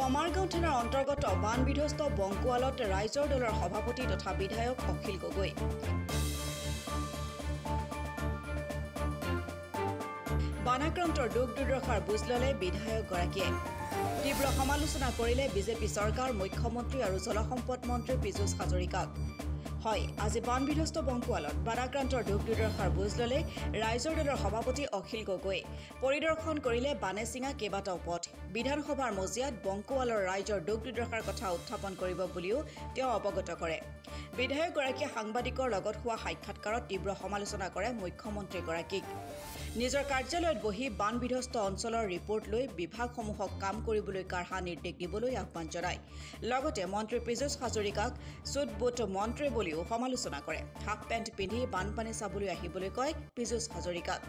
কমাৰগাঁও থানাৰ অন্তৰ্গত বান বিধ্বস্ত বংকুৱালত ৰাইজৰ দলৰ সভাপতি তথা বিধায়ক অখিল গগৈ। বানাক্ৰান্তৰ দুখ দুৰ্দশাৰ বুজ ললে বিধায়কগৰাকীয়ে। তীব্ৰ সমালোচনা কৰিলে বিজেপি চৰকাৰ, মুখ্যমন্ত্ৰী আৰু জলসম্পদ মন্ত্ৰী পীযুষ হাজৰিকাক। হয়, আজি বান বিধ্বস্ত বংকুৱালত বানাক্ৰান্তৰ দুখ দুৰ্দশাৰ বুজ ললে ৰাইজৰ দলৰ সভাপতি অখিল গগৈ। পৰিদৰ্শন কৰিলে বানে ছিঙা কেইবাটাও পথ। বিধানসভাৰ মজিয়াত বংকুৱালৰ ৰাইজৰ দুখ দুৰ্দশাৰ কথা উত্থাপন কৰিব বুলিও তেওঁ অৱগত কৰে। বিধায়কগৰাকীয়ে সাংবাদিকৰ লগত হোৱা সাক্ষাৎকাৰত তীব্ৰ সমালোচনা কৰে মুখ্যমন্ত্ৰীগৰাকীক। নিজৰ কাৰ্যালয়ত বহি বান বিধ্বস্ত অঞ্চলৰ ৰিপৰ্ট লৈ বিভাগসমূহক কাম কৰিবলৈ কাঢ়া নিৰ্দেশ দিবলৈ আহ্বান জনায়। লগতে মন্ত্ৰী পীযুষ হাজৰিকাক চুট-বুট মন্ত্ৰী বুলিও সমালোচনা কৰে। হাফ পেণ্ট পিন্ধি বানপানী চাবলৈ আহিবলৈ কয় পীযুষ হাজৰিকাক।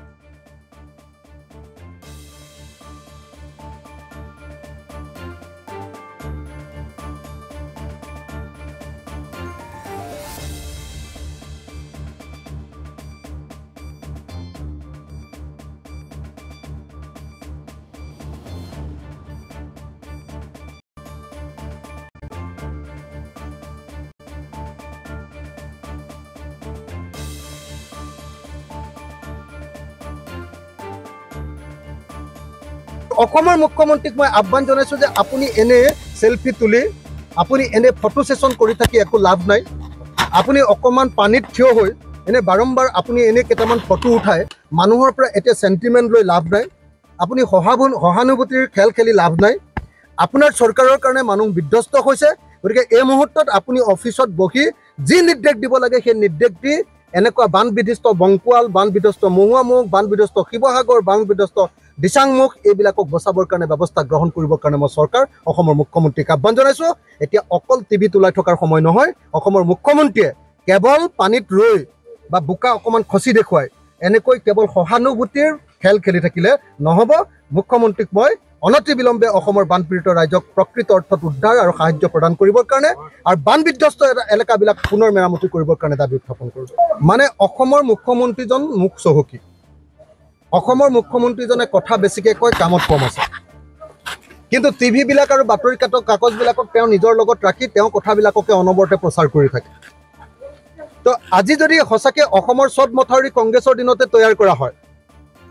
অসমৰ মুখ্যমন্ত্ৰীক মই আহ্বান জনাইছোঁ যে আপুনি এনে সেলফি তুলি আপুনি এনে ফটো সেশন কৰি থাকি একো লাভ নাই। আপুনি অকণমান পানীত থিয় হৈ এনে বাৰম্বাৰ আপুনি এনে কেইটামান ফটো উঠাই মানুহৰ পৰা এতিয়া সেন্টিমেন্ট লৈ লাভ নাই। আপুনি সহানুভূতিৰ খেল খেলি লাভ নাই। আপোনাৰ চৰকাৰৰ কাৰণে মানুহ বিধ্বস্ত হৈছে। গতিকে এই মুহূৰ্তত আপুনি অফিচত বহি যি নিৰ্দেশ দিব লাগে সেই নিৰ্দেশ দি এনেকুৱা বান বিধ্বস্ত বংকুৱাল, বান বিধ্বস্ত মহুৱামুখ, বান বিধ্বস্ত শিৱসাগৰ, বান বিধ্বস্ত দিচাংমুখ এইবিলাকক বচাবৰ কাৰণে ব্যৱস্থা গ্ৰহণ কৰিবৰ কাৰণে মই চৰকাৰ অসমৰ মুখ্যমন্ত্ৰীক আহ্বান জনাইছোঁ। এতিয়া অকল টিভি তোলাই থকাৰ সময় নহয়। অসমৰ মুখ্যমন্ত্ৰীয়ে কেৱল পানীত ৰৈ বা বোকা অকণমান খচি দেখুৱাই এনেকৈ কেৱল সহানুভূতিৰ খেল খেলি থাকিলে নহ'ব। মুখ্যমন্ত্ৰীক মই অনতি বিলম্বে অসমৰ বানপীড়িত ৰাইজক প্ৰকৃত অৰ্থত উদ্ধাৰ আৰু সাহায্য প্ৰদান কৰিবৰ কাৰণে আৰু বান বিধ্বস্ত এলেকাবিলাক পুনৰ মেৰামতি কৰিবৰ কাৰণে দাবী উত্থাপন কৰিছোঁ। মানে অসমৰ মুখ্যমন্ত্ৰীজন মুখ চহকী। অসমৰ মুখ্যমন্ত্ৰীজনে কথা বেছিকৈ কয়, কামত কম আছে। কিন্তু টিভিবিলাক আৰু বাতৰি কাকতবিলাকক তেওঁ নিজৰ লগত ৰাখি তেওঁ কথাবিলাককে অনবৰতে প্ৰচাৰ কৰি থাকে। তো আজি যদি সঁচাকৈ অসমৰ চব মথাউৰি কংগ্ৰেছৰ দিনতে তৈয়াৰ কৰা হয়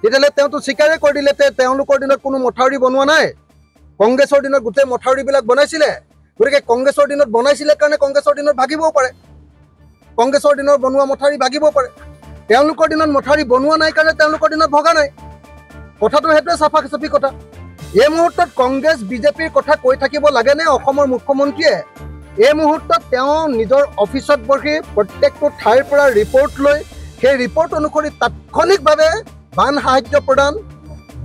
তেতিয়াহ'লে তেওঁতো স্বীকাৰে কৰি দিলে তেওঁলোকৰ দিনত কোনো মথাউৰি বনোৱা নাই। কংগ্ৰেছৰ দিনত গোটেই মথাউৰিবিলাক বনাইছিলে। গতিকে কংগ্ৰেছৰ দিনত বনাইছিলে কাৰণে কংগ্ৰেছৰ দিনত ভাগিবও পাৰে। কংগ্ৰেছৰ দিনত বনোৱা মথাউৰি ভাগিব পাৰে। তেওঁলোকৰ দিনত মথাউৰি বনোৱা নাই কাৰণে তেওঁলোকৰ দিনত ভগা নাই। কথাটো সেইটোৱে চাফা চাফি কথা। এই মুহূৰ্তত কংগ্ৰেছ বিজেপিৰ কথা কৈ থাকিব লাগেনে অসমৰ মুখ্যমন্ত্ৰীয়ে? এই মুহূৰ্তত তেওঁ নিজৰ অফিচত বহি প্ৰত্যেকটো ঠাইৰ পৰা ৰিপৰ্ট লৈ সেই ৰিপৰ্ট অনুসৰি তাৎক্ষণিকভাৱে বান সাহায্য প্ৰদান,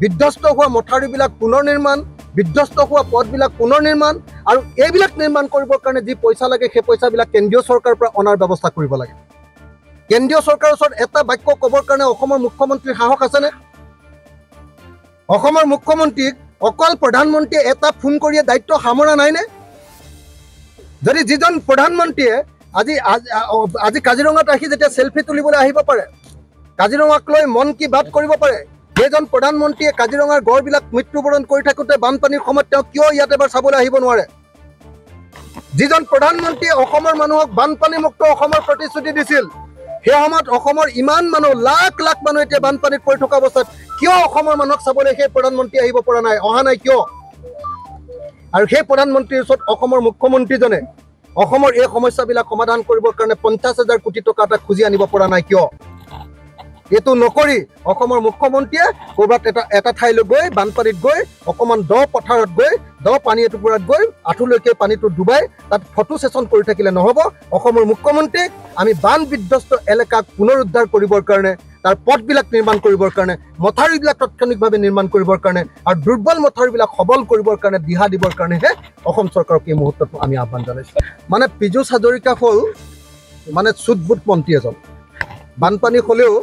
বিধ্বস্ত হোৱা মথাউৰিবিলাক পুনৰ নিৰ্মাণ, বিধ্বস্ত হোৱা পথবিলাক পুনৰ নিৰ্মাণ আৰু এইবিলাক নিৰ্মাণ কৰিবৰ কাৰণে যি পইচা লাগে সেই পইচাবিলাক কেন্দ্ৰীয় চৰকাৰৰ পৰা অনাৰ ব্যৱস্থা কৰিব লাগে। কেন্দ্ৰীয় চৰকাৰৰ ওচৰত এটা বাক্য ক'বৰ কাৰণে অসমৰ মুখ্যমন্ত্ৰীৰ সাহস আছেনে? অসমৰ মুখ্যমন্ত্ৰীক অকল প্ৰধানমন্ত্ৰীয়ে এটা ফোন কৰিয়ে দায়িত্ব সামৰা নাইনে? যদি যিজন প্ৰধানমন্ত্ৰীয়ে আজি কাজিৰঙাত আহি যেতিয়া সেলফি তুলিবলৈ আহিব পাৰে, কাজিৰঙাক লৈ মন কি বাত কৰিব পাৰে, সেইজন প্ৰধানমন্ত্ৰীয়ে কাজিৰঙাৰ গড়বিলাক মৃত্যুবৰণ কৰি থাকোঁতে বানপানীৰ সময়ত তেওঁ কিয় ইয়াত এবাৰ চাবলৈ আহিব নোৱাৰে? যিজন প্ৰধানমন্ত্ৰীয়ে অসমৰ মানুহক বানপানীমুক্ত অসমৰ প্ৰতিশ্ৰুতি দিছিল, সেই সময়ত অসমৰ ইমান মানুহ লাখ লাখ মানুহ এতিয়া বানপানীত পৰি থকা অৱস্থাত কিয় অসমৰ মানুহক চাবলৈ সেই প্ৰধানমন্ত্ৰী আহিব পৰা নাই, অহা নাই কিয়? আৰু সেই প্ৰধানমন্ত্ৰীৰ ওচৰত অসমৰ মুখ্যমন্ত্ৰীজনে অসমৰ এই সমস্যাবিলাক সমাধান কৰিবৰ কাৰণে 50,000 কোটি টকা এটা খুজি আনিব পৰা নাই কিয়? এইটো নকৰি অসমৰ মুখ্যমন্ত্ৰীয়ে ক'ৰবাত এটা ঠাইলৈ গৈ বানপানীত গৈ অকণমান দ পথাৰত গৈ দ পানী এটুকুৰাত গৈ আঁঠুলৈকে পানীটো ডুবাই তাত ফটো সেশন কৰি থাকিলে নহ'ব। অসমৰ মুখ্যমন্ত্ৰীক আমি বান বিধ্বস্ত এলেকাক পুনৰুদ্ধাৰ কৰিবৰ কাৰণে, তাৰ পথবিলাক নিৰ্মাণ কৰিবৰ কাৰণে, মথাউৰিবিলাক তাৎক্ষণিকভাৱে নিৰ্মাণ কৰিবৰ কাৰণে আৰু দুৰ্বল মথাউৰিবিলাক সবল কৰিবৰ কাৰণে দিহা দিবৰ কাৰণেহে অসম চৰকাৰক এই মুহূৰ্তত আমি আহ্বান জনাইছোঁ। মানে পীযুষ হাজৰিকা হ'ল মানে চুট-বুট মন্ত্ৰী এজন। বানপানী হ'লেও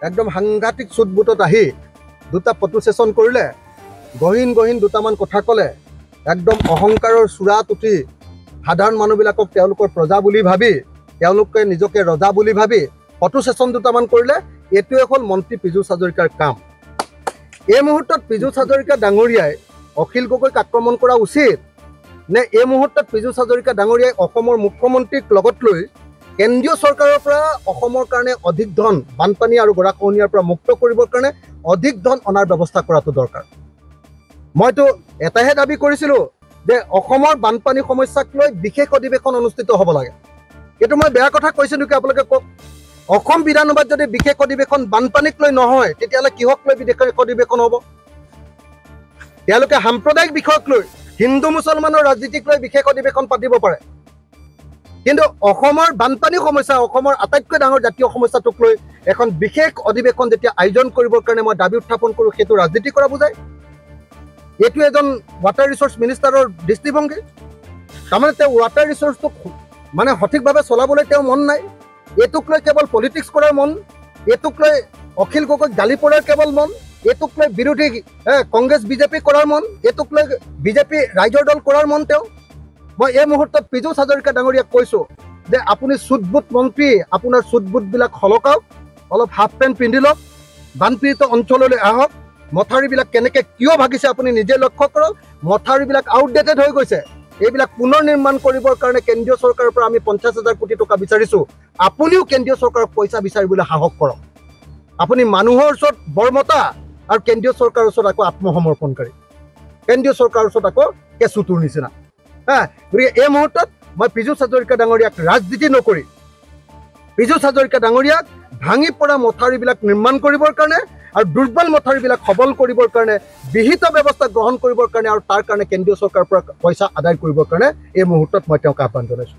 একদম সাংঘাতিক চুট-বুটত আহি দুটা ফটো সেশন কৰিলে, গহীন দুটামান কথা ক'লে, একদম অহংকাৰৰ চূড়াত উঠি সাধাৰণ মানুহবিলাকক তেওঁলোকৰ প্ৰজা বুলি ভাবি, তেওঁলোকে নিজকে ৰজা বুলি ভাবি ফটো সেশন দুটামান কৰিলে। এইটোৱে হ'ল মন্ত্ৰী পীযুষ হাজৰিকাৰ কাম। এই মুহূৰ্তত পীযুষ হাজৰিকা ডাঙৰীয়াই অখিল গগৈক আক্ৰমণ কৰা উচিত। নে এই মুহূৰ্তত পীযুষ হাজৰিকা ডাঙৰীয়াই অসমৰ মুখ্যমন্ত্ৰীক লগত লৈ কেন্দ্ৰীয় চৰকাৰৰ পৰা অসমৰ কাৰণে অধিক ধন বানপানী আৰু গৰাখহনীয়াৰ পৰা মুক্ত কৰিবৰ কাৰণে অধিক ধন অনাৰ ব্যৱস্থা কৰাটো দৰকাৰ। মইতো এটাহে দাবী কৰিছিলোঁ যে অসমৰ বানপানী সমস্যাক লৈ বিশেষ অধিৱেশন অনুষ্ঠিত হ'ব লাগে। এইটো মই বেয়া কথা কৈছোঁ নেকি আপোনালোকে কওক? অসম বিধানসভাত যদি বিশেষ অধিৱেশন বানপানীক লৈ নহয়, তেতিয়াহ'লে কিহক লৈ বিশেষ অধিৱেশন হ'ব? তেওঁলোকে সাম্প্ৰদায়িক বিষয়ক লৈ, হিন্দু মুছলমানৰ ৰাজনীতিক লৈ বিশেষ অধিৱেশন পাতিব পাৰে, কিন্তু অসমৰ বানপানী সমস্যা, অসমৰ আটাইতকৈ ডাঙৰ জাতীয় সমস্যাটোক লৈ এখন বিশেষ অধিৱেশন যেতিয়া আয়োজন কৰিবৰ কাৰণে মই দাবী উত্থাপন কৰোঁ, সেইটো ৰাজনীতি কৰা বুজায়। এইটো এজন ৱাটাৰ ৰিচোৰ্চ মিনিষ্টাৰৰ দৃষ্টিভংগী। তাৰমানে তেওঁ ৱাটাৰ ৰিচোৰ্চটোক মানে সঠিকভাৱে চলাবলৈ তেওঁৰ মন নাই। এইটোক লৈ কেৱল পলিটিক্স কৰাৰ মন, এইটোক লৈ অখিল গগৈক গালি পৰাৰ কেৱল মন, এইটোক লৈ বিৰোধী কংগ্ৰেছ বিজেপি কৰাৰ মন, এইটোক লৈ বিজেপি ৰাইজৰ দল কৰাৰ মন তেওঁ। মই এই মুহূৰ্তত পীযুষ হাজৰিকা ডাঙৰীয়াক কৈছোঁ যে আপুনি চুটবুট মন্ত্ৰী, আপোনাৰ চুটবুটবিলাক সলকাওক, অলপ হাফ পেণ্ট পিন্ধি লওক, বানপীড়িত অঞ্চললৈ আহক, মথাউৰিবিলাক কেনেকৈ কিয় ভাগিছে আপুনি নিজে লক্ষ্য কৰক। মথাউৰিবিলাক আউটডেটেড হৈ গৈছে, এইবিলাক পুনৰ নিৰ্মাণ কৰিবৰ কাৰণে কেন্দ্ৰীয় চৰকাৰৰ পৰা আমি 50,000 কোটি টকা বিচাৰিছোঁ। আপুনিও কেন্দ্ৰীয় চৰকাৰক পইচা বিচাৰিবলৈ সাহস কৰক। আপুনি মানুহৰ ওচৰত বৰমতা আৰু কেন্দ্ৰীয় চৰকাৰৰ ওচৰত আকৌ আত্মসমৰ্পণকাৰী, কেন্দ্ৰীয় চৰকাৰৰ ওচৰত আকৌ কেঁচুটোৰ নিচিনা। গতিকে এই মুহূৰ্তত মই পীযুষ হাজৰিকা ডাঙৰীয়াক ৰাজনীতি নকৰি পীযুষ হাজৰিকা ডাঙৰীয়াক ভাঙি পৰা মথাউৰিবিলাক নিৰ্মাণ কৰিবৰ কাৰণে আৰু দুৰ্বল মথাউৰিবিলাক সবল কৰিবৰ কাৰণে বিহিত ব্যৱস্থা গ্ৰহণ কৰিবৰ কাৰণে আৰু তাৰ কাৰণে কেন্দ্ৰীয় চৰকাৰৰ পৰা পইচা আদায় কৰিবৰ কাৰণে এই মুহূৰ্তত মই তেওঁক আহ্বান জনাইছোঁ।